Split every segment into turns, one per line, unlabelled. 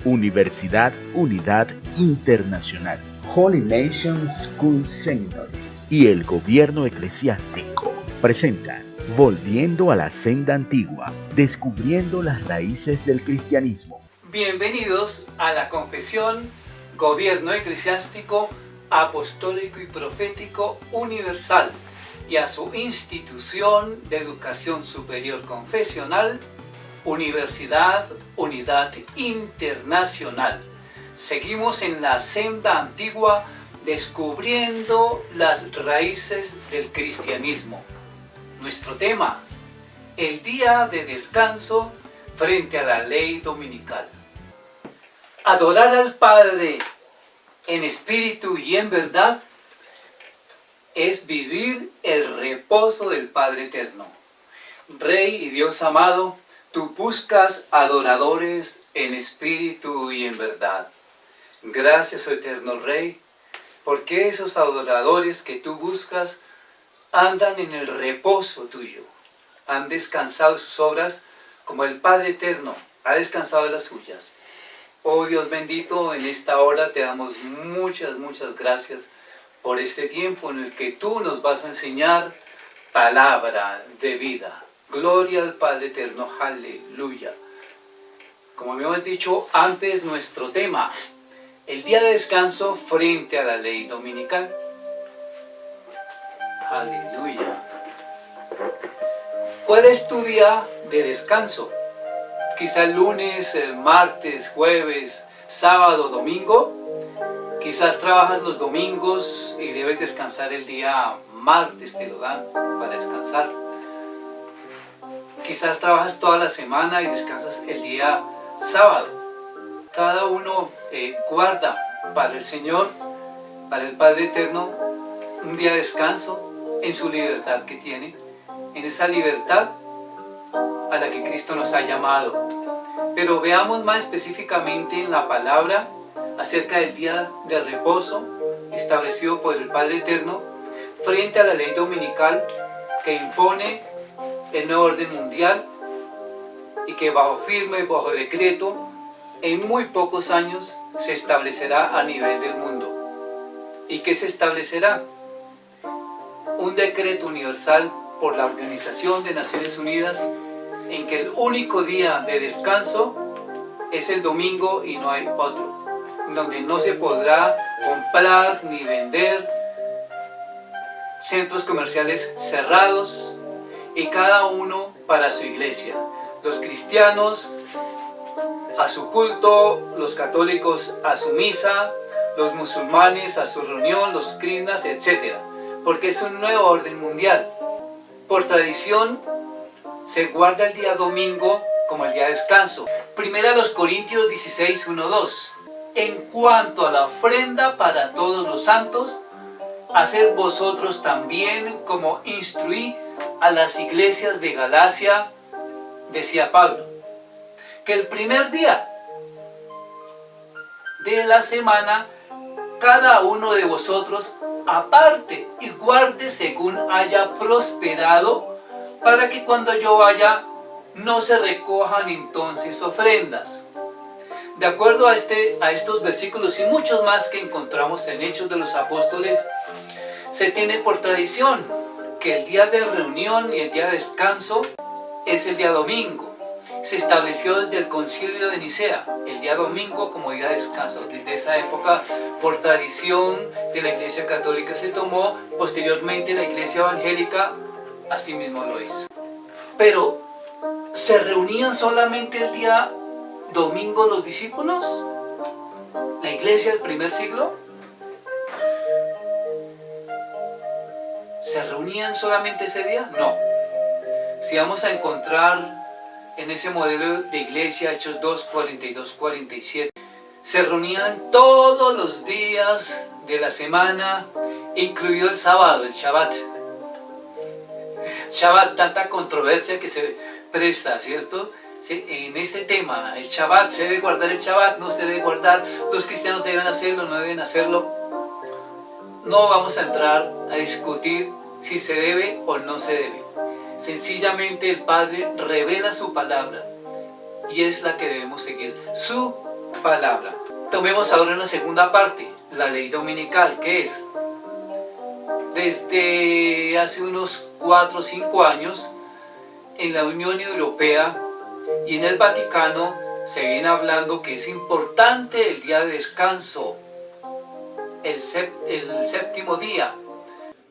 Universidad Unidad Internacional
Holy Nation School Seminary
y el Gobierno Eclesiástico presentan Volviendo a la Senda Antigua, descubriendo las raíces del cristianismo.
Bienvenidos a la Confesión Gobierno Eclesiástico Apostólico y Profético Universal y a su institución de educación superior confesional, Universidad Unidad Internacional. Seguimos en la senda antigua descubriendo las raíces del cristianismo. Nuestro tema, el día de descanso frente a la ley dominical. Adorar al Padre en espíritu y en verdad es vivir el reposo del Padre eterno. Rey y Dios amado, tú buscas adoradores en espíritu y en verdad. Gracias, oh eterno Rey, porque esos adoradores que tú buscas andan en el reposo tuyo. Han descansado sus obras como el Padre eterno ha descansado de las suyas. Oh Dios bendito, en esta hora te damos muchas gracias por este tiempo en el que tú nos vas a enseñar palabra de vida. Gloria al Padre eterno, aleluya. Como habíamos dicho antes, nuestro tema, el día de descanso frente a la ley dominical. Aleluya. ¿Cuál es tu día de descanso? Quizá lunes, martes, jueves, sábado, domingo. Quizás trabajas los domingos y debes descansar el día martes, te lo dan para descansar. Quizás trabajas toda la semana y descansas el día sábado. Cada uno guarda para el Señor, para el Padre Eterno, un día de descanso en su libertad que tiene, en esa libertad a la que Cristo nos ha llamado. Pero veamos más específicamente en la palabra acerca del día de reposo establecido por el Padre Eterno frente a la ley dominical que impone el nuevo orden mundial y que bajo firme, bajo decreto, en muy pocos años se establecerá a nivel del mundo. ¿Y qué se establecerá? Un decreto universal por la Organización de Naciones Unidas en que el único día de descanso es el domingo y no hay otro, donde no se podrá comprar ni vender, centros comerciales cerrados y cada uno para su iglesia. Los cristianos a su culto, los católicos a su misa, los musulmanes a su reunión, los krishnas, etc. Porque es un nuevo orden mundial. Por tradición se guarda el día domingo como el día de descanso. Primera los Corintios 16, 1, 2. En cuanto a la ofrenda para todos los santos, haced vosotros también como instruí a las iglesias de Galacia, decía Pablo, que el primer día de la semana cada uno de vosotros aparte y guarde según haya prosperado, para que cuando yo vaya no se recojan entonces ofrendas. De acuerdo a estos versículos y muchos más que encontramos en Hechos de los Apóstoles, se tiene por tradición que el día de reunión y el día de descanso es el día domingo. Se estableció desde el Concilio de Nicea el día domingo como día de descanso. Desde esa época, por tradición de la Iglesia Católica se tomó, posteriormente la Iglesia Evangélica asimismo lo hizo. Pero, ¿se reunían solamente el día domingo los discípulos? ¿La Iglesia del primer siglo? ¿Se reunían solamente ese día? No. Si vamos a encontrar en ese modelo de iglesia, Hechos 2, 42, 47, se reunían todos los días de la semana, incluido el sábado, el Shabbat. Shabbat, tanta controversia que se presta, ¿cierto? En este tema, el Shabbat, ¿se debe guardar el Shabbat? ¿No se debe guardar? ¿Los cristianos deben hacerlo? ¿No deben hacerlo? No vamos a entrar a discutir si se debe o no se debe. Sencillamente el Padre revela su palabra y es la que debemos seguir, su palabra. Tomemos ahora una segunda parte, la ley dominical, que es, desde hace unos 4 o 5 años, en la Unión Europea y en el Vaticano se viene hablando que es importante el día de descanso, el séptimo día.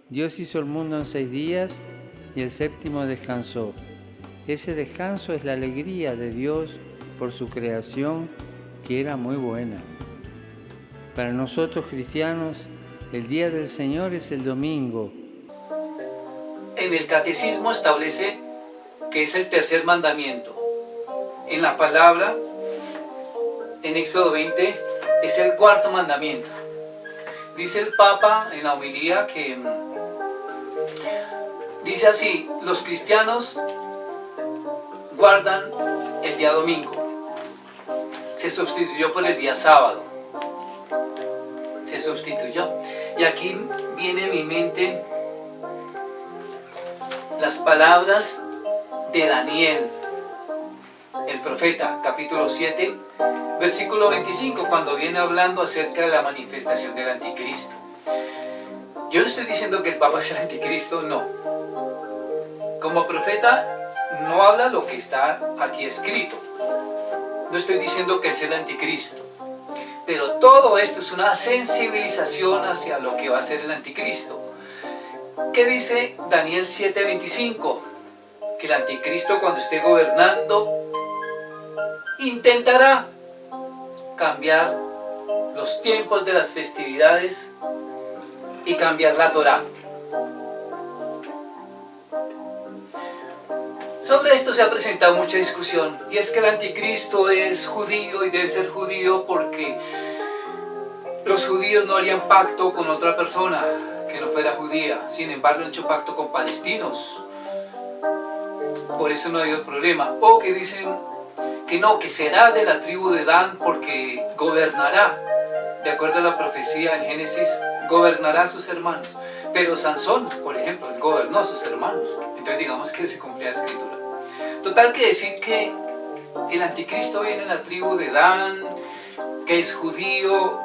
Dios hizo el mundo en 6 días y el séptimo descansó. Ese descanso es la alegría de Dios por su creación, que era muy buena. Para nosotros cristianos, el día del Señor es el domingo.
En el catecismo establece que es el tercer mandamiento. En la palabra, en Éxodo 20, es el cuarto mandamiento. Dice el Papa en la homilía que dice así: los cristianos guardan el día domingo. Se sustituyó por el día sábado. Se sustituyó. Y aquí viene a mi mente las palabras de Daniel, el profeta, capítulo 7, versículo 25, cuando viene hablando acerca de la manifestación del anticristo. Yo no estoy diciendo que el Papa sea el anticristo, no. Como profeta no habla lo que está aquí escrito. No estoy diciendo que él sea el anticristo. Pero todo esto es una sensibilización hacia lo que va a ser el anticristo. ¿Qué dice Daniel 7:25? Que el anticristo, cuando esté gobernando, intentará cambiar los tiempos de las festividades y cambiar la Torá. Sobre esto se ha presentado mucha discusión, y es que el anticristo es judío y debe ser judío porque los judíos no harían pacto con otra persona que no fuera judía. Sin embargo, han hecho pacto con palestinos. Por eso no ha habido problema. O que dicen que no, que será de la tribu de Dan porque gobernará. De acuerdo a la profecía en Génesis, gobernará a sus hermanos. Pero Sansón, por ejemplo, él gobernó a sus hermanos. Entonces digamos que se cumplía la escritura. Total, que decir que el anticristo viene en la tribu de Dan, que es judío,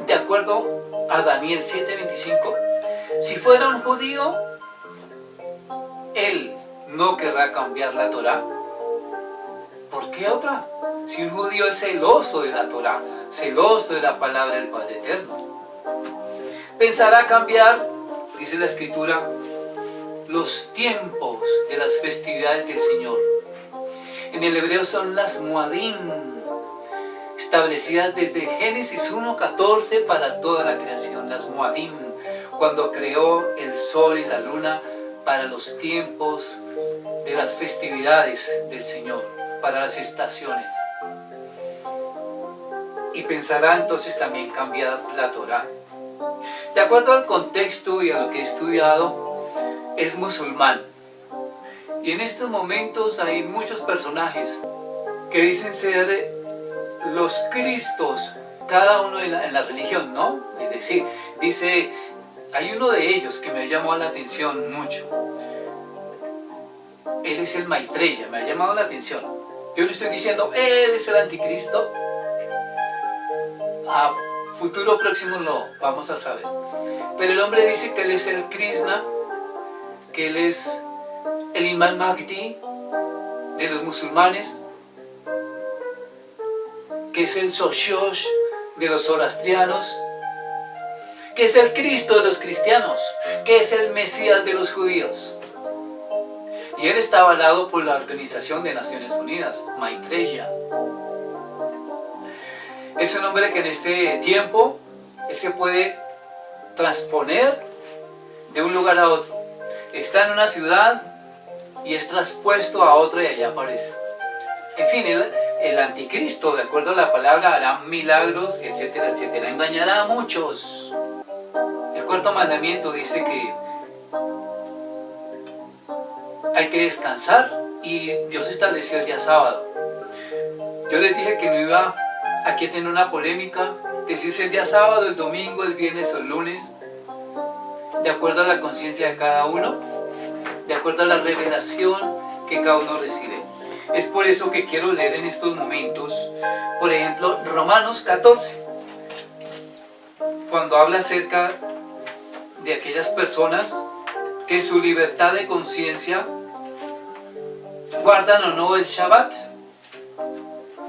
de acuerdo a Daniel 7:25. Si fuera un judío, él no querrá cambiar la Torá. ¿Por qué otra? Si un judío es celoso de la Torá, celoso de la palabra del Padre Eterno, pensará cambiar, dice la Escritura, los tiempos de las festividades del Señor. En el hebreo son las Moadim, establecidas desde Génesis 1:14 para toda la creación. Las Moadim, cuando creó el sol y la luna para los tiempos de las festividades del Señor, para las estaciones. Y pensará entonces también cambiar la Torá. De acuerdo al contexto y a lo que he estudiado, es musulmán. Y en estos momentos hay muchos personajes que dicen ser los Cristos, cada uno en la religión, ¿no? Es decir, dice, hay uno de ellos que me llamó la atención mucho. Él es el Maitreya, me ha llamado la atención. Yo no estoy diciendo, él es el anticristo. A futuro próximo lo vamos a saber. Pero el hombre dice que él es el Krishna, que él es el Imam Mahdi de los musulmanes, que es el Soshosh de los zoroastrianos, que es el Cristo de los cristianos, que es el Mesías de los judíos. Y él está avalado por la Organización de Naciones Unidas, Maitreya. Es un hombre que en este tiempo él se puede transponer de un lugar a otro. Está en una ciudad y es traspuesto a otra y allá aparece. En fin, el anticristo, de acuerdo a la palabra, hará milagros, etcétera, etcétera. Engañará a muchos. El cuarto mandamiento dice que hay que descansar y Dios estableció el día sábado. Yo les dije que no iba aquí a tener una polémica de si es el día sábado, el domingo, el viernes o el lunes, de acuerdo a la conciencia de cada uno, de acuerdo a la revelación que cada uno recibe. Es por eso que quiero leer en estos momentos, por ejemplo, Romanos 14, cuando habla acerca de aquellas personas que en su libertad de conciencia guardan o no el Shabbat.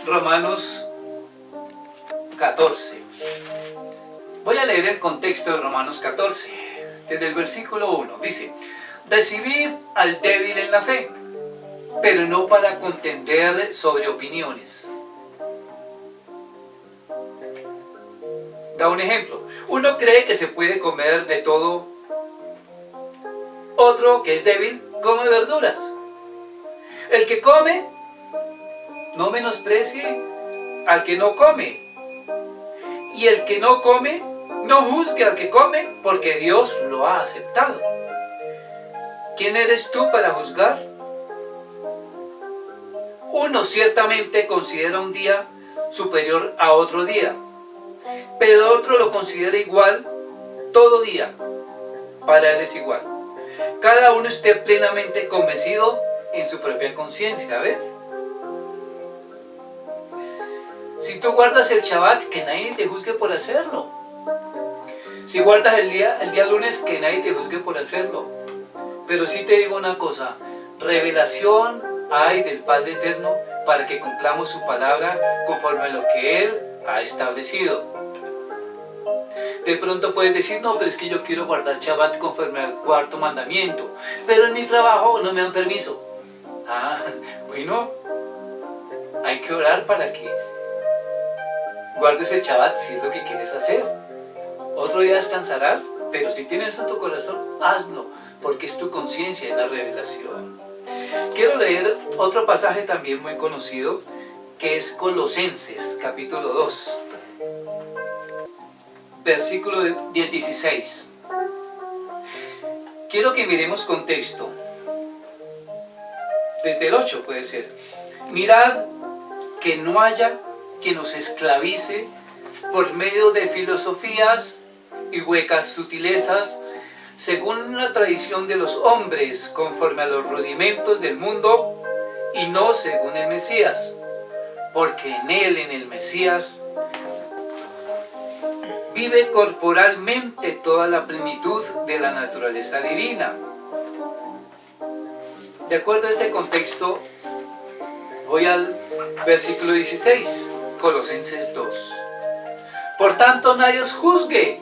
Romanos 14. Voy a leer el contexto de Romanos 14, desde el versículo 1. Dice: recibid al débil en la fe, pero no para contender sobre opiniones. Da un ejemplo. Uno cree que se puede comer de todo. Otro, que es débil, come verduras. El que come, no menosprecie al que no come. Y el que no come, no juzgue al que come, porque Dios lo ha aceptado. ¿Quién eres tú para juzgar? Uno ciertamente considera un día superior a otro día, pero otro lo considera igual todo día. Para él es igual. Cada uno esté plenamente convencido en su propia conciencia, ¿ves? Si tú guardas el Shabbat, que nadie te juzgue por hacerlo. Si guardas el día lunes, que nadie te juzgue por hacerlo. Pero sí te digo una cosa: revelación hay del Padre Eterno para que cumplamos su palabra conforme a lo que Él ha establecido. De pronto puedes decir: no, pero es que yo quiero guardar Shabbat conforme al cuarto mandamiento, pero en mi trabajo no me dan permiso. Bueno, hay que orar para que guardes el Shabbat si es lo que quieres hacer. Otro día descansarás, pero si tienes en tu corazón, hazlo, porque es tu conciencia, es la revelación. Quiero leer otro pasaje también muy conocido, que es Colosenses, capítulo 2, versículo 16. Quiero que miremos contexto. Desde el 8 puede ser. Mirad que no haya quien nos esclavice por medio de filosofías y huecas sutilezas, según la tradición de los hombres, conforme a los rudimentos del mundo, y no según el Mesías, porque en él, en el Mesías, vive corporalmente toda la plenitud de la naturaleza divina. De acuerdo a este contexto, voy al versículo 16, Colosenses 2. Por tanto, nadie os juzgue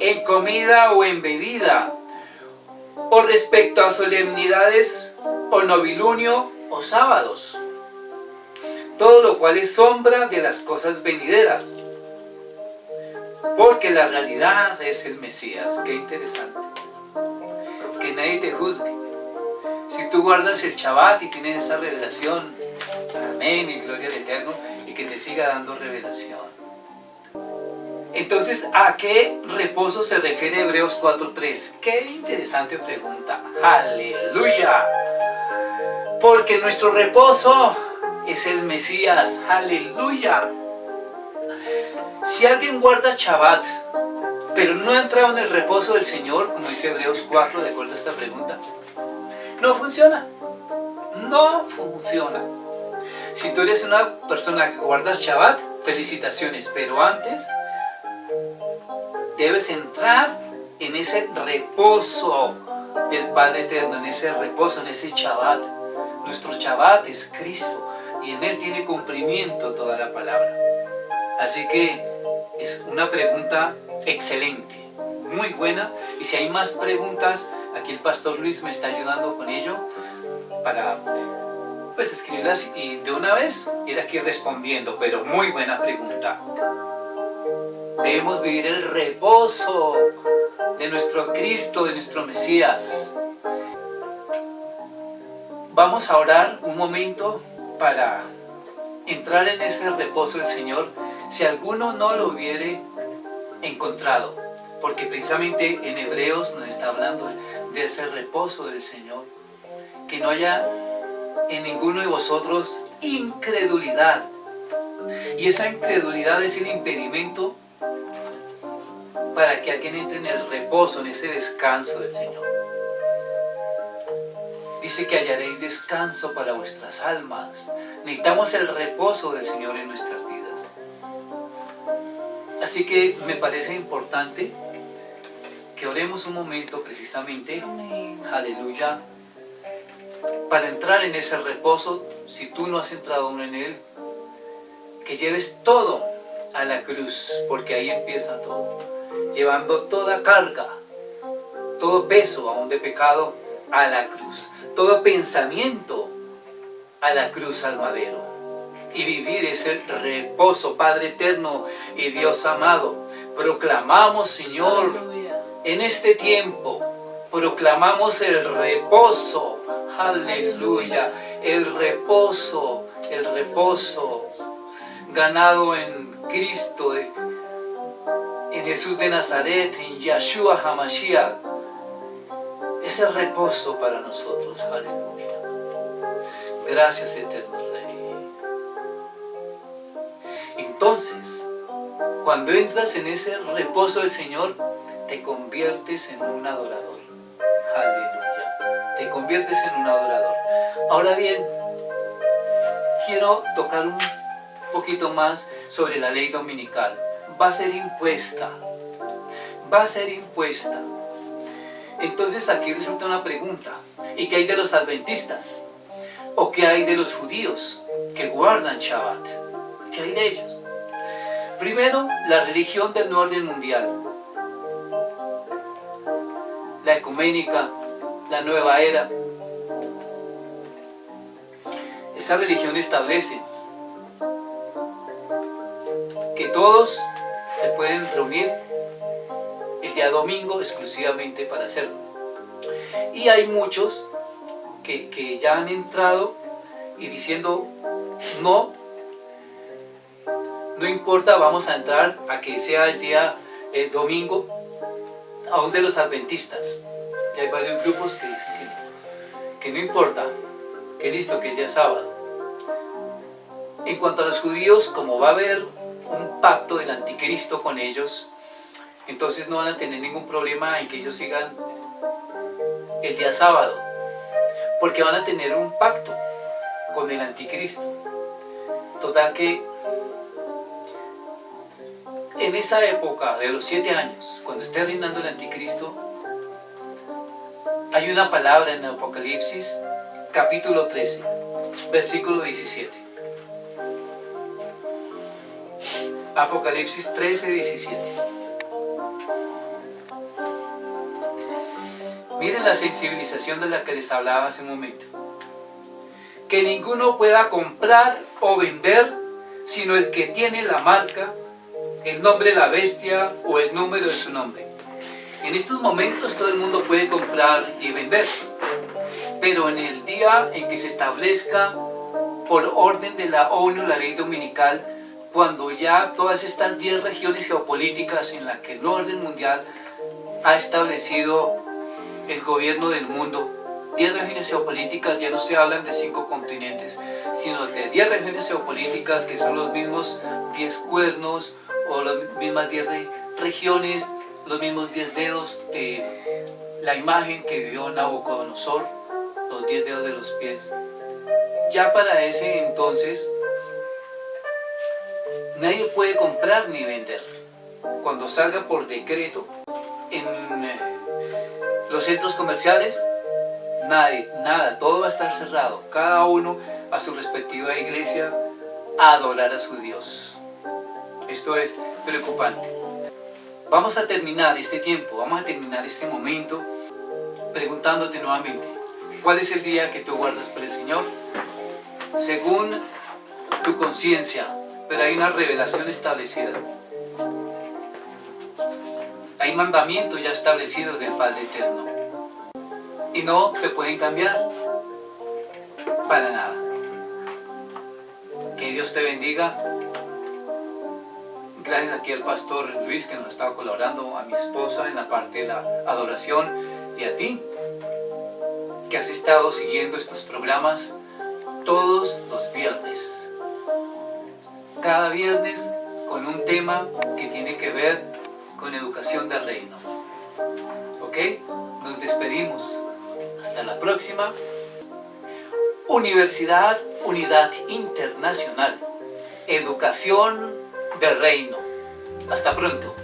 en comida o en bebida, o respecto a solemnidades, o novilunio, o sábados, todo lo cual es sombra de las cosas venideras, porque la realidad es el Mesías. Qué interesante. Que nadie te juzgue. Si tú guardas el Shabbat y tienes esa revelación, amén y gloria al Eterno, y que te siga dando revelación. Entonces, ¿a qué reposo se refiere Hebreos 4:3? Qué interesante pregunta. ¡Aleluya! Porque nuestro reposo es el Mesías. ¡Aleluya! Si alguien guarda Shabbat, pero no ha entrado en el reposo del Señor, como dice Hebreos 4, de acuerdo a esta pregunta, no funciona. No funciona. Si tú eres una persona que guardas Shabbat, felicitaciones, pero antes debes entrar en ese reposo del Padre Eterno, en ese reposo, en ese Shabbat. Nuestro Shabbat es Cristo y en Él tiene cumplimiento toda la palabra. Así que es una pregunta excelente, muy buena. Y si hay más preguntas, aquí el pastor Luis me está ayudando con ello para escribirlas y de una vez ir aquí respondiendo. Pero muy buena pregunta. Debemos vivir el reposo de nuestro Cristo, de nuestro Mesías. Vamos a orar un momento para entrar en ese reposo del Señor, si alguno no lo hubiere encontrado, porque precisamente en Hebreos nos está hablando de ese reposo del Señor. Que no haya en ninguno de vosotros incredulidad, y esa incredulidad es el impedimento para que alguien entre en el reposo, en ese descanso del Señor. dice que hallaréis descanso para vuestras almas. Necesitamos el reposo del Señor en nuestras vidas. Así que me parece importante que oremos un momento precisamente, aleluya, para entrar en ese reposo. Si tú no has entrado aún en él, que lleves todo a la cruz, porque ahí empieza todo, llevando toda carga, todo peso aún de pecado a la cruz, todo pensamiento a la cruz, al madero, y vivir ese reposo. Padre eterno y Dios amado, proclamamos, Señor, en este tiempo, proclamamos el reposo, aleluya, el reposo ganado en Cristo, en Jesús de Nazaret, en Yeshua HaMashiach. Ese reposo para nosotros, aleluya. Gracias, eterno Rey. Entonces, cuando entras en ese reposo del Señor, te conviertes en un adorador. Aleluya. Te conviertes en un adorador. Ahora bien, quiero tocar un poquito más sobre la ley dominical. Va a ser impuesta. Va a ser impuesta. Entonces aquí resulta una pregunta. ¿Y qué hay de los adventistas? ¿O qué hay de los judíos que guardan Shabbat? ¿Qué hay de ellos? Primero, la religión del nuevo orden mundial. La ecuménica, la nueva era. Esa religión establece que todos se pueden reunir el día domingo exclusivamente para hacerlo. Y hay muchos que ya han entrado y diciendo no importa, vamos a entrar a que sea el día domingo, aún de los adventistas. Y hay varios grupos que dicen que no importa, que listo, que el día es sábado. En cuanto a los judíos, como va a haber un pacto del anticristo con ellos, entonces no van a tener ningún problema en que ellos sigan el día sábado, porque van a tener un pacto con el anticristo. Total que en esa época de los 7 años, cuando esté reinando el anticristo, hay una palabra en Apocalipsis capítulo 13, versículo 17. Apocalipsis 13, 17. Miren la sensibilización de la que les hablaba hace un momento. Que ninguno pueda comprar o vender, sino el que tiene la marca, el nombre de la bestia o el número de su nombre. En estos momentos todo el mundo puede comprar y vender, pero en el día en que se establezca por orden de la ONU la ley dominical, cuando ya todas estas 10 regiones geopolíticas en las que el orden mundial ha establecido el gobierno del mundo, 10 regiones geopolíticas, ya no se hablan de 5 continentes, sino de 10 regiones geopolíticas que son los mismos 10 cuernos o las mismas 10 regiones, los mismos 10 dedos de la imagen que vio Nabucodonosor, los 10 dedos de los pies. Ya para ese entonces nadie puede comprar ni vender. Cuando salga por decreto en los centros comerciales, nada, todo va a estar cerrado. Cada uno a su respectiva iglesia a adorar a su Dios. Esto es preocupante. Vamos a terminar este tiempo, vamos a terminar este momento preguntándote nuevamente, ¿cuál es el día que tú guardas por el Señor? Según tu conciencia, pero hay una revelación establecida. Hay mandamientos ya establecidos del Padre Eterno y no se pueden cambiar para nada. Que Dios te bendiga. Gracias aquí al pastor Luis, que nos ha estado colaborando, a mi esposa en la parte de la adoración, y a ti que has estado siguiendo estos programas todos los viernes. Cada viernes con un tema que tiene que ver con educación del reino. ¿Ok? Nos despedimos. Hasta la próxima. Universidad Unidad Internacional. Educación del Reino. Hasta pronto.